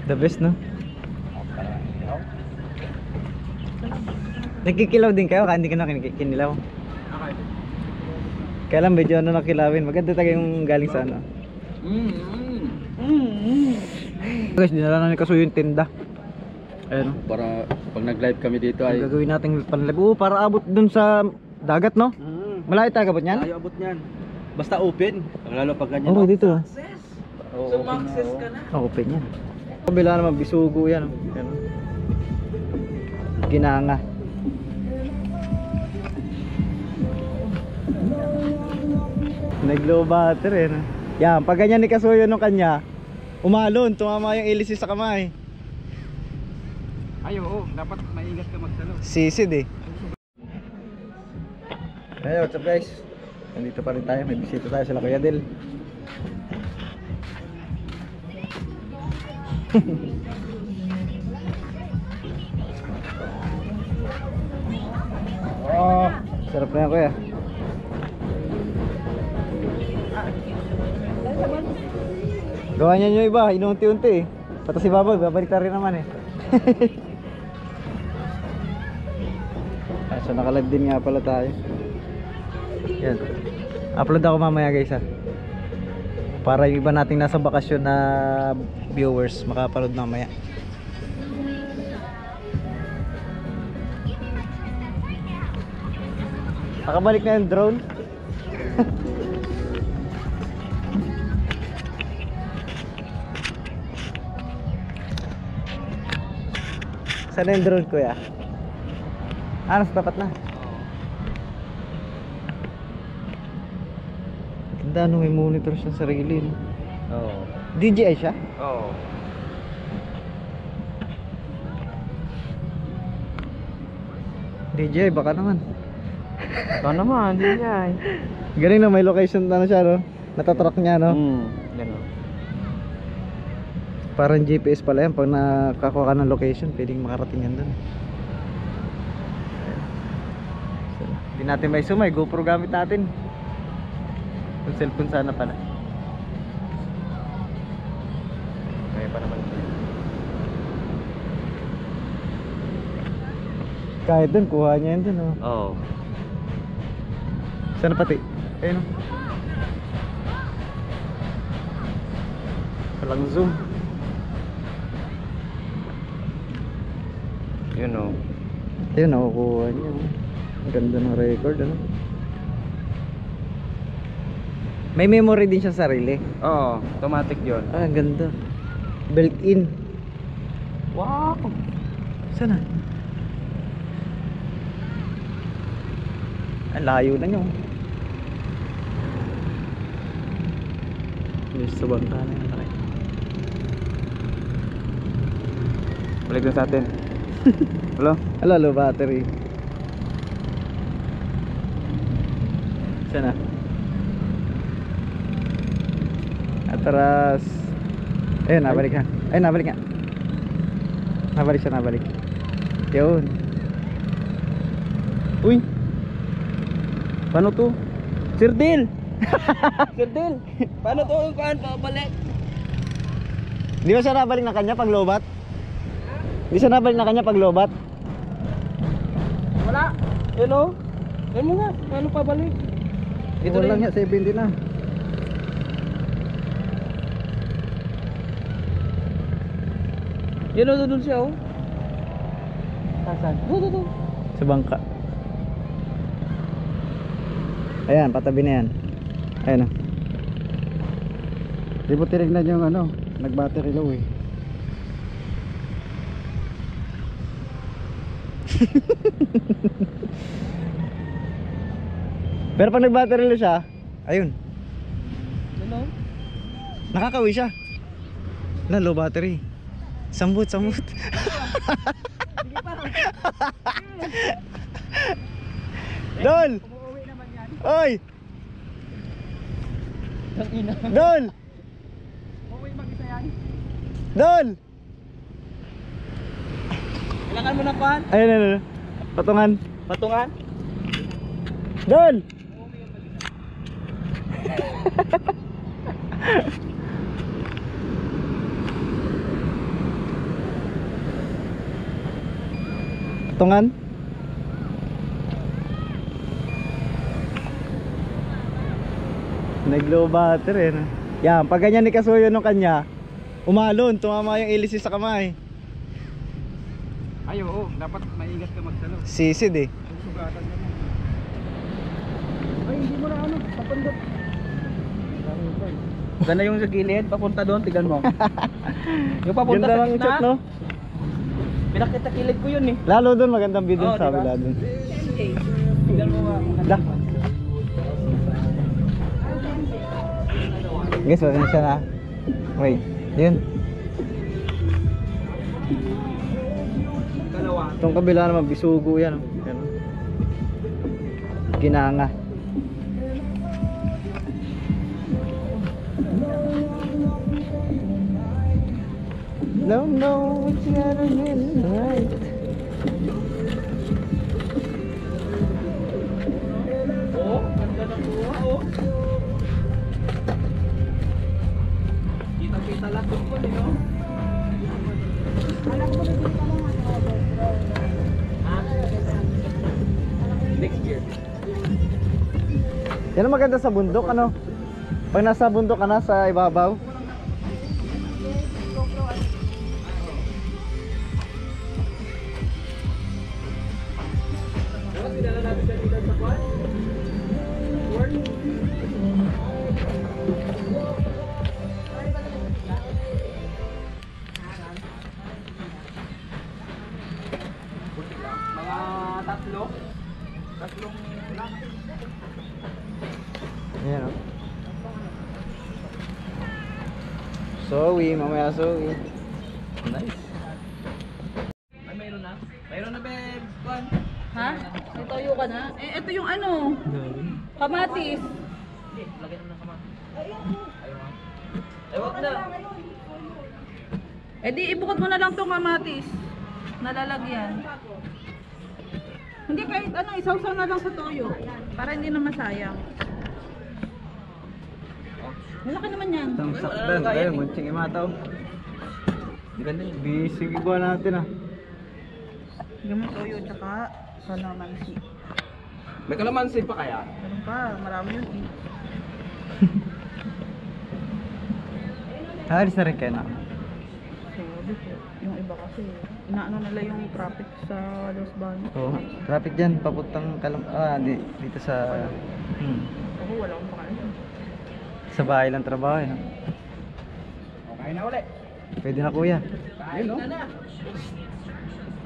The best, no? Nagkikilaw din kayo, hindi ka na kinilaw. Okay. Kaya lang medyo ano nakilawin. Maganda talaga yung galing sa ano. Guys, dinala na ni Kasuyo yung tinda. Ayun. Para pag nag-live kami dito ay Gagawin natin panlago para abot dun sa dagat, no? Malayo tayo abot niyan? Ayaw abot niyan. Basta open. Lalo pag ganyan. Oo, dito. So access ka na. Open yan. Kabila naman bisugo yan. Yan. Ginanga. Nag-low battery, no? Yan, pag ganyan ni Kasuyo nung kanya, umalon, tumama yung hélice sa kamay. Ay, oo, dapat maingat ka magsalo. Sisid eh. Hey, what's up guys? Nandito pa rin tayo, may bisita tayo sila Kuya Del. Oh, sarap na yan Kuya. Gawa niya yung iba, inuunti-unti eh. Pati si Baboy, babalik na rin naman eh. So naka-live din nga pala tayo. Yan. Upload ako mamaya guys ha. Para yung iba nating nasa bakasyon na viewers makapanood mamaya. Nakabalik na yung drone. Saan yung drone Kuya? Ah, nasa tapat na. Ganda, ano, may monitor siya sarili, no? Oo. DJI siya? Oo. DJI, baka naman. Ito naman, hindi niya. Galing na, may location na siya, no? Natatrack niya, no? Gano'n. Parang GPS pala yan. Pag nakakuha ka ng location, pwedeng makarating yan dun. Hindi natin may sumay, GoPro gamit natin. Yung cellphone sana pala. Kaya pa naman. Kahit dun, kuha niya yan dun, no? Oo. Sana pati? Ayun, no? Walang zoom. Yun o. Ayun, nakukuha niya. Ang ganda ng record, ano? May memory din siya sarili. Oo, automatic yun. Ah, ang ganda. Built-in. Wow! Sana? Ang layo na nyo. Yes, sa bangka na yun. Okay. Balik na sa atin. Hello? Hello, low battery. Sana? Atras. Ayun, nabalik na. Ayun, nabalik nga. Nabalik siya, nabalik. Yun. Uy! Paano to? Sir Del! Sir Del! Paano to yung kaan pabalik? Di ba siya nabalik na kanya pag lobat? Di siya nabalik na kanya pag lobat? Wala! Yun o. Yan mo nga. Paano pabalik? Ito lang yan, 70 na. Yan o, doon siya o. Saan? Doon. Sa bangka. Ayan, patabi na yan. Ayan o. Di mo tinignan yung ano, nag-battery low eh. Pero pag nag-battery low siya, ayun. Yan o. Nakakawi siya. Na low battery. Sambut. Dol! Oy! Dol! Dol! Kailangan mo na pan? Ayun. Patungan. Patungan? Dol! Tungan? Nag-low battery no? Yan, pag ganyan ni Kasuyo nung kanya, umalon, tumama yung ilisis sa kamay. Ay, oo. Dapat maingat ka magsalo. Sisid eh. Sugatan ka mo. Ay, hindi mo na ano. Papandot. Ganda yung sa gilid. Papunta doon. Tigan mo. Yung papunta Ganda sa lang gitna. check no? Pinakita kilid ko yun eh. Lalo doon magandang video Oo, sa diba? kabila doon. Tigan mo nga. Da. Guys, wala na siya na. Wait, yun. Dalawa. Itong kabila naman, bisugo yan. Oh. Yan. Oh. Ginanga. Don't know what's gonna be right. Oo. Ganda ng buha oh. Kita-kita lang doon po no? Next year. Yan ang maganda sa bundok, ano? Pag nasa bundok ka na sa ibabaw. Pinala natin siya dito sa kwan. Work. Mga tatlong lang. Ayan o. Sorry, mamaya sorry. Nice. Ay, mayroon na. Mayroon na, babe. Kwan. Ha? May toyo ka na? Eh, ito yung ano, kamatis. Hindi, lagyan mo ng kamatis. Ayaw nga. Ay, wag na. Eh di, ibukod mo na lang tong kamatis. Nalalagyan. Hindi, kahit ano, isawsaw na lang sa toyo. Para hindi na masayang. Malaki naman yan. Isang sakdan, tayo, munching imataw. Ganda yun. Bisig iba natin ah. Gamit toyo, tsaka kalamansi. May kalamansi pa kaya? Meron pa, marami yun eh. Alis na rin kayo na. Sabi ko, yung iba kasi, inaano nila yung traffic sa Los Baños. Oo, traffic dyan, papuntang dito sa... Ako, wala akong pakain. Sa bahay lang trabaho eh, no? Okay na ulit. Pwede na kuya. Kain na na.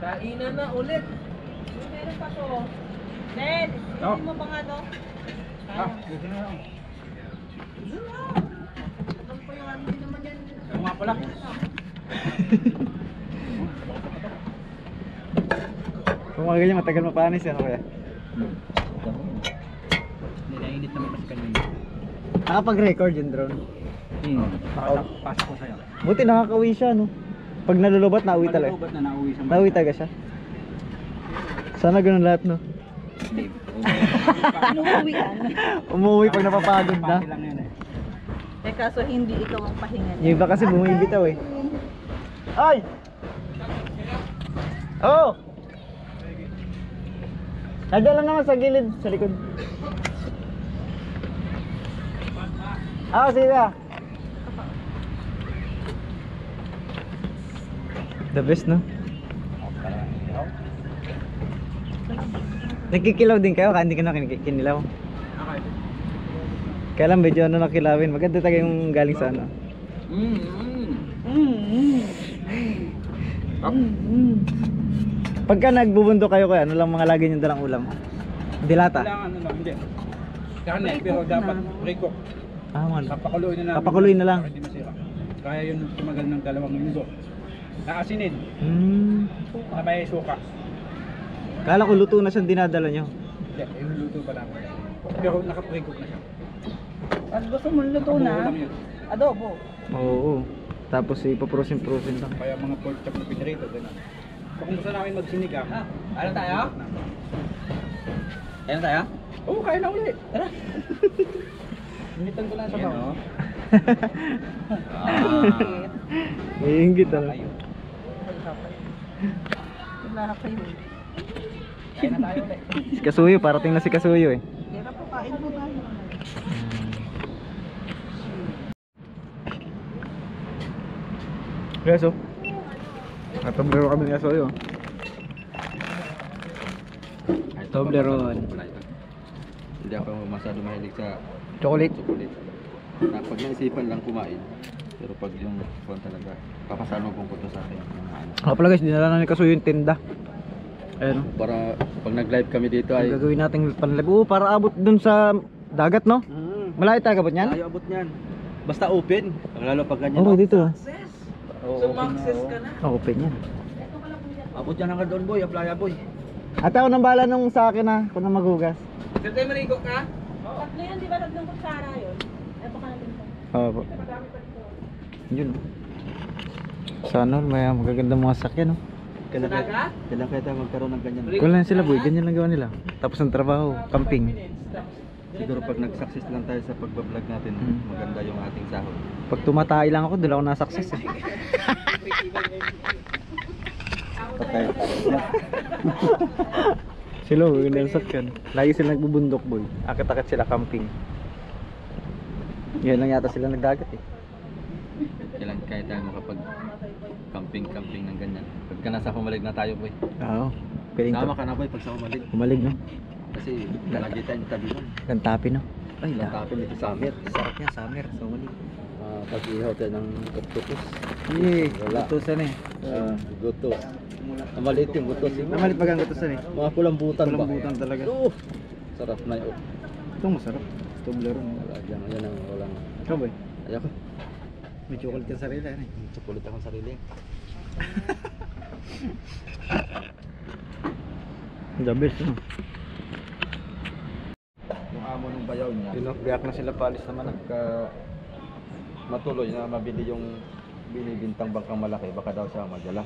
Kainan na ulit. Meron pa to. Ned, Oh. mo pa nga to? Dito na lang. Ang pa yung ano din naman yan. Ako nga pala. Kung mga ganyan, matagal mapanis yan kuya. Ninainit naman kasi kanina. Nakapag-record yung drone. Pasok ko sa'yo. Buti nakakauwi siya, no? Pag nalulubat, nauwi talaga. Malulubat na nauwi sa Nauwi talaga siya. Sana ganun lahat, no? Inuuwian. Umuwi pag napapagod na. Pati lang yun eh. Eh kaso hindi ikaw ang pahinga niya. Yung iba kasi bumibitaw eh. Ay! Oh! Nadala naman sa gilid, sa likod. Ah, sige ka. The best, no? Nagkikilaw din kayo, hindi ka na kinilaw. Okay. Kaya lang medyo ano nakilawin. Maganda talaga yung galing sa ano. Pagka nagbubundo kayo kaya, ano lang mga lagi nyo dalang ulam? Dilata? Kailangan ano lang, hindi. Karne, pero dapat pre-cook. Ah, man. Papakuloy na lang. Papakuloy na lang. Para hindi masira. Kaya yun tumagal ng 2 linggo. Naasinin. Sabay suka. Kala ko luto na siyang dinadala nyo. Hindi, yung luto pa lang. Pero naka-pre-cook na siya. Pag gusto mo luto Adobo na, lang yun. adobo. Oo. Tapos ipaprosin-prosin lang. Kaya mga pork chop na pinirito, gano'n. So kung gusto namin magsinigang, ano tayo? Ano tayo? Oo, kaya na ulit. Tara. Initan ko lang sa bawo. Iingit ah. Wala kayo. Kain na tayo ulit. Si Kasuyo, parating na si Kasuyo eh. Kaya po, kain po tayo. Yes, oh. Natablero kami ni Kasuyo. Toblerone. Hindi ako masyado mahilig sa Chocolate. chocolate. Pag naisipan lang kumain. Pero pag yung kuwan talaga, papasano kong kuto sa akin. Pala guys, dinala na ni Kasuyo yung tinda. Ayun oh. Para pag nag-live kami dito Ang ay... gagawin nating panlive. Para abot dun sa dagat, no? Malayo tayo abot niyan? Ayaw abot niyan. Basta open. Lalo pag ganyan. Okay, dito. So, mag-access ka na? Open yan. Abot yan hanggang doon boy. Playa boy. Ate, ako nang bala nung sa akin na. Ako nang maghugas. Sir, tayo maligo ka? Tatlo yan, di ba? Tatlong kutsara yun. Ay, baka natin ito. Oo po. Yun. Sana all, may magagandang mga sakyan, no? Kailan kaya tayo magkaroon ng ganyan? Kung lang sila, boy. Ganyan lang gawa nila. Tapos ang trabaho, camping. Siguro pag nag-success lang tayo sa pagbablog natin, maganda yung ating sahod. Pag tumatay lang ako, doon ako na-success eh. Patay. Sila, magandang sakyan. Lagi sila nagbubundok, boy. Akit-akit sila camping. Yan lang yata sila nagdagat eh. Kailan kaya tayo makapag camping ng ganyan. Pagka nasa Humalig na tayo boy. Oo. Piling Sama to. ka na boy pag sa Humalig. Humalig, no? Kasi lagi tayong tabi nun. Gantapi, no? Ay, Tapin dito sa Amir. Sarap yan, summer. So, humalig. Pag-ihaw tayo ng octopus. Yee, Wala. gutusan eh. Gutos. Ang maliit yung gutos. Namalit pag ang gutusan eh. Mga kulambutan ba? Kulambutan talaga. Sarap na yun. Ito masarap. Toblerone. Wala dyan. Yan ang walang... Ikaw, boy? Ayoko. May chocolate ka sarili, ano eh. Chocolate akong sarili. The best, no? Yung amo ng bayaw niya. Biyak na sila palis naman. Pagka matuloy na mabili yung binibintang bangkang malaki, baka daw siya magdala.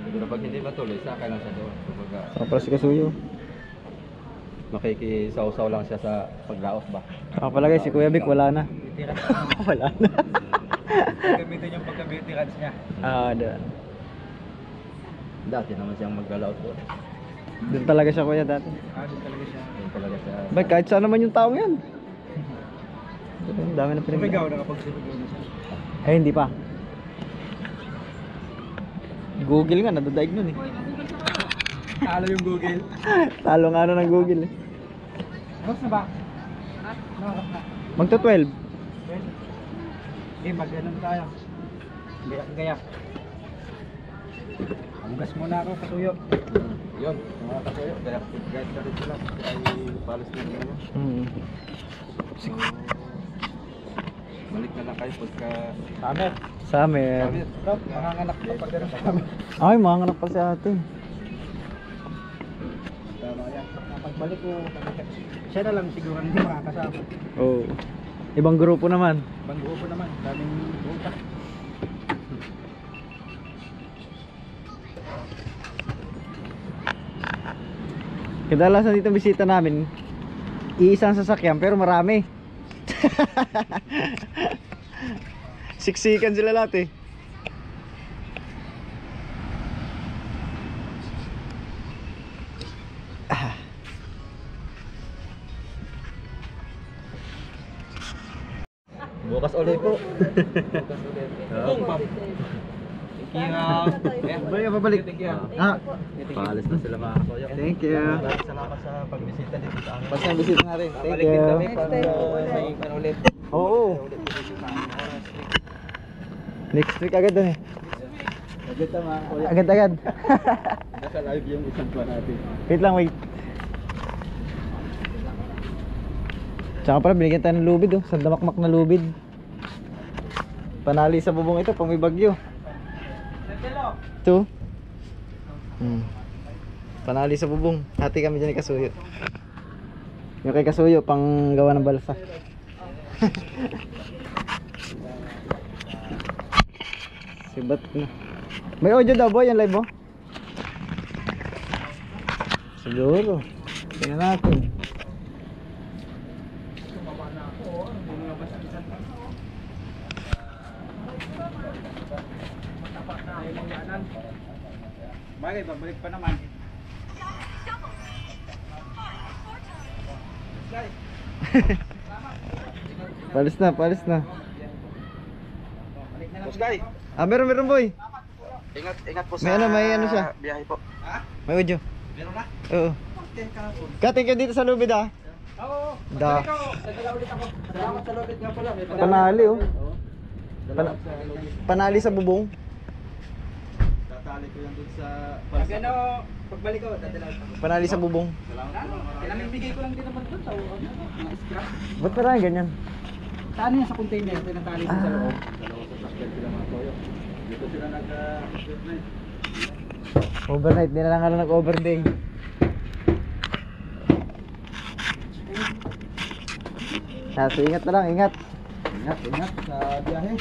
Pero pag hindi matuloy, sa akin lang siya doon. Kumbaga, Saka pala si Kasuyo. makikisaw-saw lang siya sa paglaot ba? Saka pala guys, si Kuya Vic wala na. Wala na. Gamitin yung pagka-veterans niya. Doon. Dati naman siyang maglalaot doon. Doon talaga siya, Kuya, dati. Doon talaga siya. Yun talaga siya. Bay, kahit saan naman yung taong yan. Ang dami na Sumigaw, pinagawa. nakapagsumigaw na siya. Ay, hindi pa. Google nga, nadadaig nun eh. Talo yung Google. Talo nga na ng Google eh. Boss na ba? Ha? Nakakap na. Magto 12. Mag-ganon tayo. Gayak-gayak. Hugas muna ako, Kasuyo. Yun, mga kasuyo. Kaya guys na rin sila. Ay palis na nyo. So, balik na lang kayo pagka... Summer. Summer. Rob, manganganak pa pag gano'n sa summer. Ay, mga anak pa si ate. Tama yan. Pagbalik ko, siya na lang siguro hindi makakasama. Oo. Ibang grupo naman. Ibang grupo naman, daming grupo. Kadalasan dito bisita namin, iisang sasakyan pero marami. Siksikan sila lahat eh. Bukas ulit po. Balik pabalik. Ah, Paalis na sila mga kasuyo. thank you. Maraming salamat sa pagbisita dito sa amin. Basta bisita natin. Thank Balik din kami you. pag may ulit. Oo. Next week agad eh. Agad na mga kuya. Agad-agad. Nasa live yung isang pa natin. Wait lang, wait. Tsaka pala binigyan tayo ng lubid oh. Sandamakmak na lubid. Panali sa bubong ito pag may bagyo. Ito. Panali sa bubong. Hati kami dyan ni Kasuyo. Yung kay Kasuyo pang gawa ng balsa. Sibat na. May audio daw boy, yung live mo? Siguro. Tingnan natin. Bagay, babalik pa naman. Palis na, palis na. Boss Guy, Meron boy. ingat po May ano siya. biyahe po. May audio. Meron na? Oo. Thank you dito sa lubid ah. Oo. Da. Dadala ulit ako. Salamat sa lobit nga pala. May Panali oh. Dalawa sa lobby. Panali sa bubong. Tatali ko yan dun sa Pag ano, pagbalik ko, dadala ulit ako. Panali sa bubong. Pinamimigay ko lang din naman doon sa mga scrap. Ba't parang ganyan? Saan yan sa container? Pinatali ko sa loob. dalawa sa sakyan sila mga toyo. Dito sila nag-overnight. Overnight, di na lang ako nag-overday. So, ingat na lang, ingat. Ingat sa biyahe.